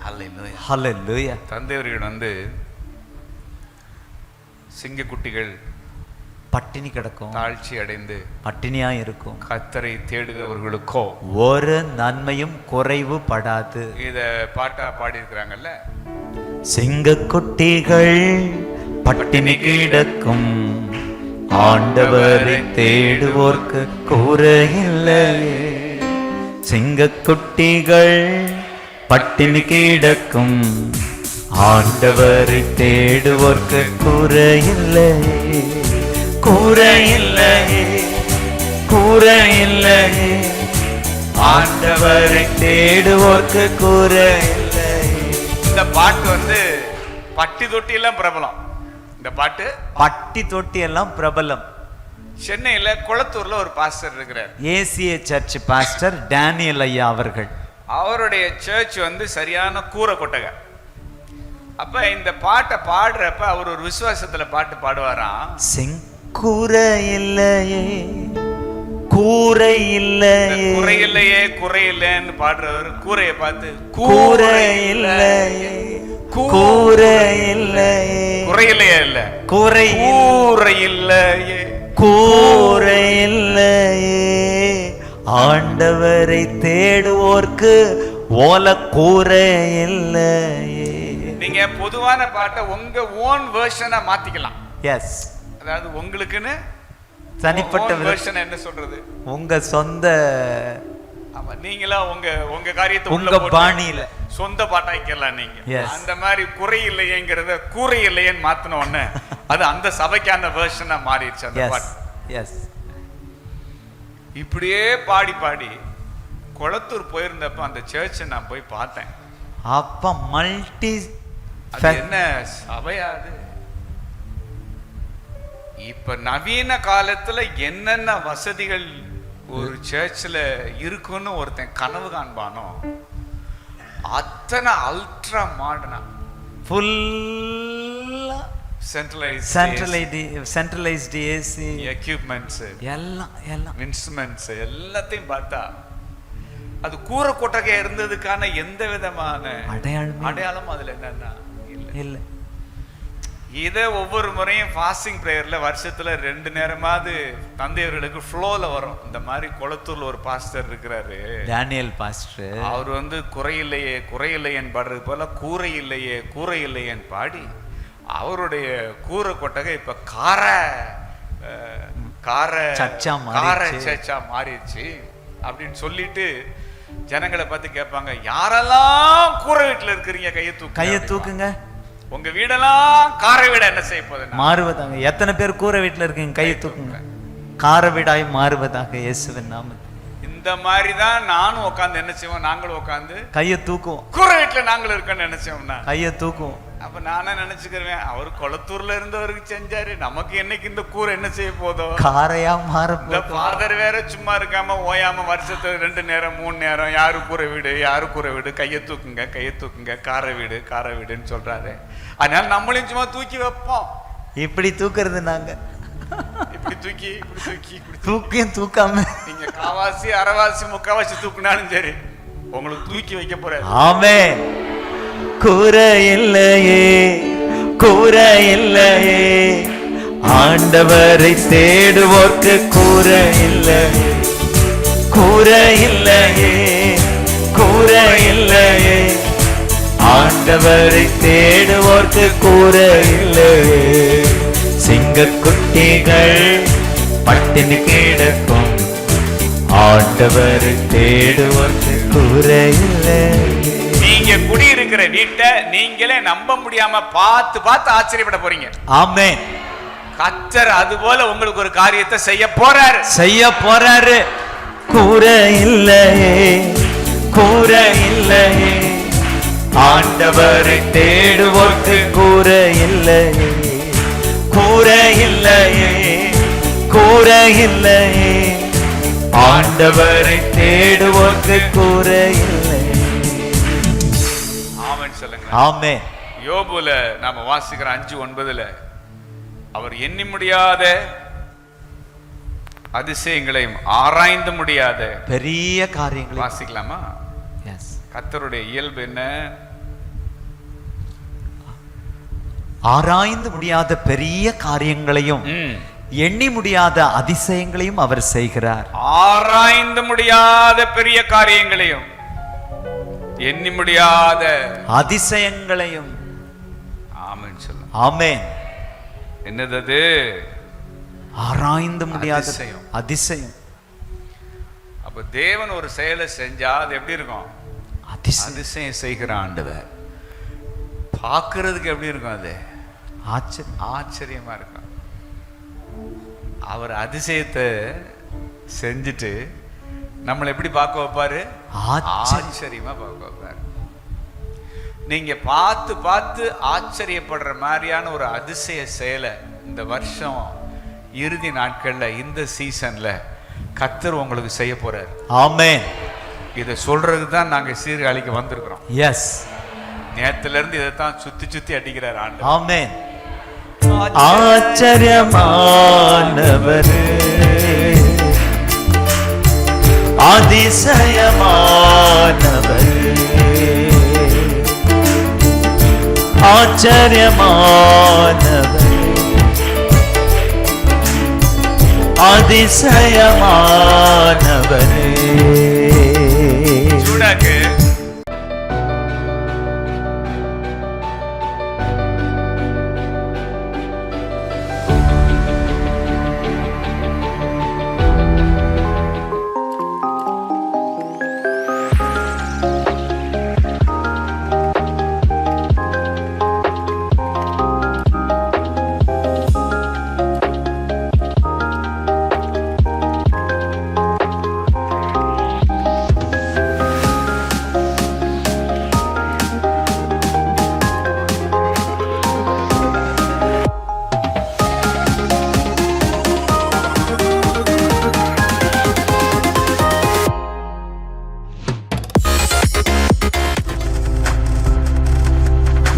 ஹல்லேலூயா. ஹல்லேலூயா. தந்தையர்கள் வந்து சிங்கக்குட்டிகள் பட்டினி கிடக்கும், தாழ்ச்சி அடைந்து பட்டினியா இருக்கும், கர்த்தரை தேடுகிறவர்களுக்கோ ஒரு நன்மையும் குறைவு படாது. இத பாட்டா பாடி இருக்கிறாங்கல்ல. சிங்கக்குட்டிகள் பட்டினி கிடக்கும், ஆண்டவரை தேடுவோர்க்கு குறையில்லை. சிங்கக்குட்டிகள் பட்டினி கிடக்கும், ஆண்டவரை தேடுவோர்க்கு குறையில்லை. குறையில்லை, குறையில்லை, ஆண்டவரை தேடுவோர்க்கு குறையில்லை. இந்த பாட்டு வந்து பட்டி தொட்டி எல்லாம் பிரபலம். இந்த பாட்டு பட்டி தொட்டி எல்லாம் பிரபலம். சென்னையில குளத்தூர்ல ஒரு பாஸ்டர் இருக்கிறார், ஏசிய சர்ச் பாஸ்டர் டேனியல் ஐயா அவர்கள். அவருடைய சர்ச் வந்து சரியான கூரை கொட்டகை. அப்ப இந்த பாட்டை பாடுறப்ப அவர் ஒரு விசுவாசத்துல பாட்டு பாடுவாராம். கூரை இல்லையே, கூரை இல்லையே, குறை இல்லையே, குறை இல்லைன்னு பாடுறவர் கூரையை பார்த்து கூரை இல்லையே, கூரை இல்லையே, குறை இல்லையே, இல்ல கூரை, கூரை இல்லையே, கூரை இல்லையே, ஆண்டவரை தேடுவோர்க்கு ஓல கூரை இல்லையே. நீங்க பொதுவான பாட்டை உங்க ஓன் வெர்ஷனா மாத்திக்கலாம். எஸ், அதாவது உங்களுக்குன்னு தனிப்பட்ட வெர்ஷன். என்ன சொல்றது, உங்க சொந்த, ஆமா, நீங்களா உங்க உங்க காரியத்தை உங்க பாணியில சொந்த பாட்டாக்கலாம் நீங்க. Yes. அந்த மாதிரி குறை இல்லையேங்கிறத கூரை இல்லையேன்னு மாத்தின உடனே அது அந்த சபைக்கான வெர்ஷனா மாறிடுச்சு அந்த பாட்டு. எஸ், இப்படியே பாடி பாடி குளத்தூர் போயிருந்தப்ப அந்த சர்ச்சை நான் போய் பார்த்தேன். அப்ப மல்டி என்ன சபையாது. இப்ப நவீன காலத்துல என்னென்ன வசதிகள் ஒரு சர்ச்சில் இருக்குன்னு ஒருத்தன் கனவு காண்பானோ அத்தனை அல்ட்ரா மாடர்னா, ஃபுல்லா சென்ட்ரலைஸ்டு ஏசி எக்யூப்மெண்ட்ஸ் எல்லாம் இன்ஸ்ட்ருமெண்ட்ஸ் எல்லாத்தையும் பார்த்தா அது கூரை கொட்டகையா இருந்ததுக்கான எந்த விதமான அடையாளம் அதுல என்னன்னா இல்ல. இதை ஒவ்வொரு முறையும் ஃபாஸ்டிங் ப்ரேயர்ல வருஷத்துல 2 நேரமாவது தந்தையர்களுக்கு ஃப்ளோல வரும். இந்த மாதிரி குளத்தூர்ல ஒரு பாஸ்டர் இருக்கிறாரு, டேனியல் பாஸ்டர். அவர் வந்து குறையில்லையே குறையில்லையேன்னு பாடுறது போல கூரை இல்லையே கூரை இல்லையேன்னு பாடி அவருடைய கூரை கொட்டகை இப்ப கார சர்ச்சா மாறிடுச்சு அப்படின்னு சொல்லிட்டு ஜனங்களை பார்த்து கேட்பாங்க, யாரெல்லாம் கூரை வீட்டுல இருக்கிறீங்க கையை தூக்குங்க. உங்க வீடெல்லாம் காரை வீட என்ன செய்ய போகுது மாறுவதாக. எத்தனை பேர் கூரை வீட்டுல இருக்கீங்க கையை தூக்குங்க. கார வீடாய் மாறுவதாக இயேசுவின் நாமத்தில். இந்த மாதிரி தான் நானும் உட்காந்து என்ன செய்வோம், நாங்களும் உட்காந்து கையை தூக்குவோம். கூரை வீட்டுல நாங்களும் இருக்கோம்னு என்ன செய்வோம்னா கையை தூக்குவோம். அப்ப நானே நினைச்சுக்கிறேன், அவர் குளத்தூர்ல இருந்தவருக்கு செஞ்சாரு, நமக்கு என்னைக்கு இந்த கூரை என்ன செய்ய போதோ காரையா மாற. இந்த ஃபாதர் வேற சும்மா இருக்காம ஓயாம வருஷத்துல 2 நேரம் 3 நேரம் யாரு கூரை வீடு யாரு கூரை வீடு, கையை தூக்குங்க காரை வீடுன்னு சொல்றாரு. அதனால நம்மளையும் சும்மா தூக்கி வைப்போம். இப்படி தூக்குறது நாங்க, இப்படி தூக்கியும் தூக்காம நீங்க காவாசி அரைவாசி முக்காவாசி தூக்குனாலும் சரி உங்களுக்கு தூக்கி வைக்க போறாரு. ஆமென். கூரை இல்லையே, கூரை இல்லையே, ஆண்டவரை தேடுவோர்க்கு கூரை இல்லையே, கூரை இல்லையே, கூரை இல்லையே, ஆண்டவரை தேடுவோர்க்கு கூரை இல்லையே. சிங்கக்குட்டிகள் பட்டினி கிடக்கும், ஆண்டவரை தேடுவோர்க்கு கூரை இல்லையே. நீங்க குடியிருக்கிற வீட்டை நீங்களே நம்ப முடியாம பார்த்து ஆச்சரியப்பட போறீங்க. ஆமென். கர்த்தர் அது போல உங்களுக்கு ஒரு காரியத்தை செய்ய போறாரு. கூரை இல்லையே, கூரை இல்லையே, ஆண்டவரை தேடுவோர்க்கு கூரை இல்லையே, கூரை இல்லையே, கூரை இல்லையே, ஆண்டவரை தேடுவோர்க்கு கூரை இல்லை. ஆமென். யோபுல நாம வாசிக்கிற 5:9 அவர் எண்ணி முடியாத அதிசயங்களையும் ஆராய்ந்து முடியாத பெரிய காரியங்களை வாசிக்கலாமா? கர்த்தருடைய இயல்பு என்ன? ஆராய்ந்து முடியாத பெரிய காரியங்களையும் எண்ணி முடியாத அதிசயங்களையும் அவர் செய்கிறார். ஆராய்ந்து முடியாத பெரிய காரியங்களையும் எண்ணி முடியாத அதிசயங்களையும். ஆமென் சொல்லுங்க. ஆமென். என்னது அது? ஆராய்ந்து முடியாத அதிசயம். அதிசயம். அப்ப தேவன் ஒரு செயலை செஞ்சா அது எப்படி இருக்கும்? அதிசயம் செய்கிற ஆண்டவர். பார்க்கிறதுக்கு எப்படி இருக்கும்? அது ஆச்சரியமா இருக்கும். அவர் அதிசயத்தை செஞ்சுட்டு நம்மளை எப்படி பார்க்க வைப்பாரு? ஆச்சரியமா பார்க்க வைப்பாரு. நீங்க பார்த்து பார்த்து ஆச்சரியப்படுற மாதிரியான ஒரு அதிசய செயலை இந்த வருஷம் இறுதி நாட்கள்ல, இந்த சீசன்ல கர்த்தர் உங்களுக்கு செய்ய போறார். ஆமென். இதை சொல்றதுக்கு தான் நாங்க சீர்காழிக்கு வந்திருக்கிறோம். எஸ். நேத்துல இருந்து இதைத்தான் சுத்தி சுத்தி அடிக்கிறார் ஆண்டவர். ஆமென். ஆச்சரியமானவரே, அதிசயமானவரே, ஆச்சரியமானவரே, அதிசயமானவரே. சூடாக்கு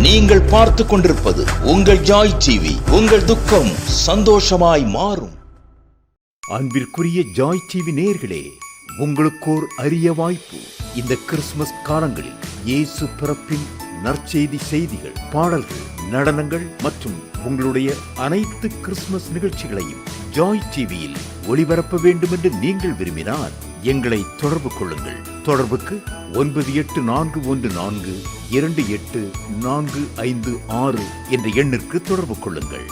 நீங்கள் பார்த்து கொண்டிருப்பது உங்கள் ஜாய் டிவி. உங்கள் துக்கம் சந்தோஷமாய் மாறும். அன்பிற்குரிய ஜாய் டிவி நேயர்களே, உங்களுக்கோர் அரிய வாய்ப்பு. இந்த கிறிஸ்துமஸ் காலங்களில் இயேசு பிறப்பின் நற்செய்தி செய்திகள், பாடல்கள், நடனங்கள் மற்றும் உங்களுடைய அனைத்து கிறிஸ்துமஸ் நிகழ்ச்சிகளையும் ஜாய் டிவியில் ஒளிபரப்ப வேண்டும் என்று நீங்கள் விரும்பினால் எங்களை தொடர்பு கொள்ளுங்கள். தொடர்புக்கு 9841428456 என்ற எண்ணிற்கு தொடர்பு கொள்ளுங்கள்.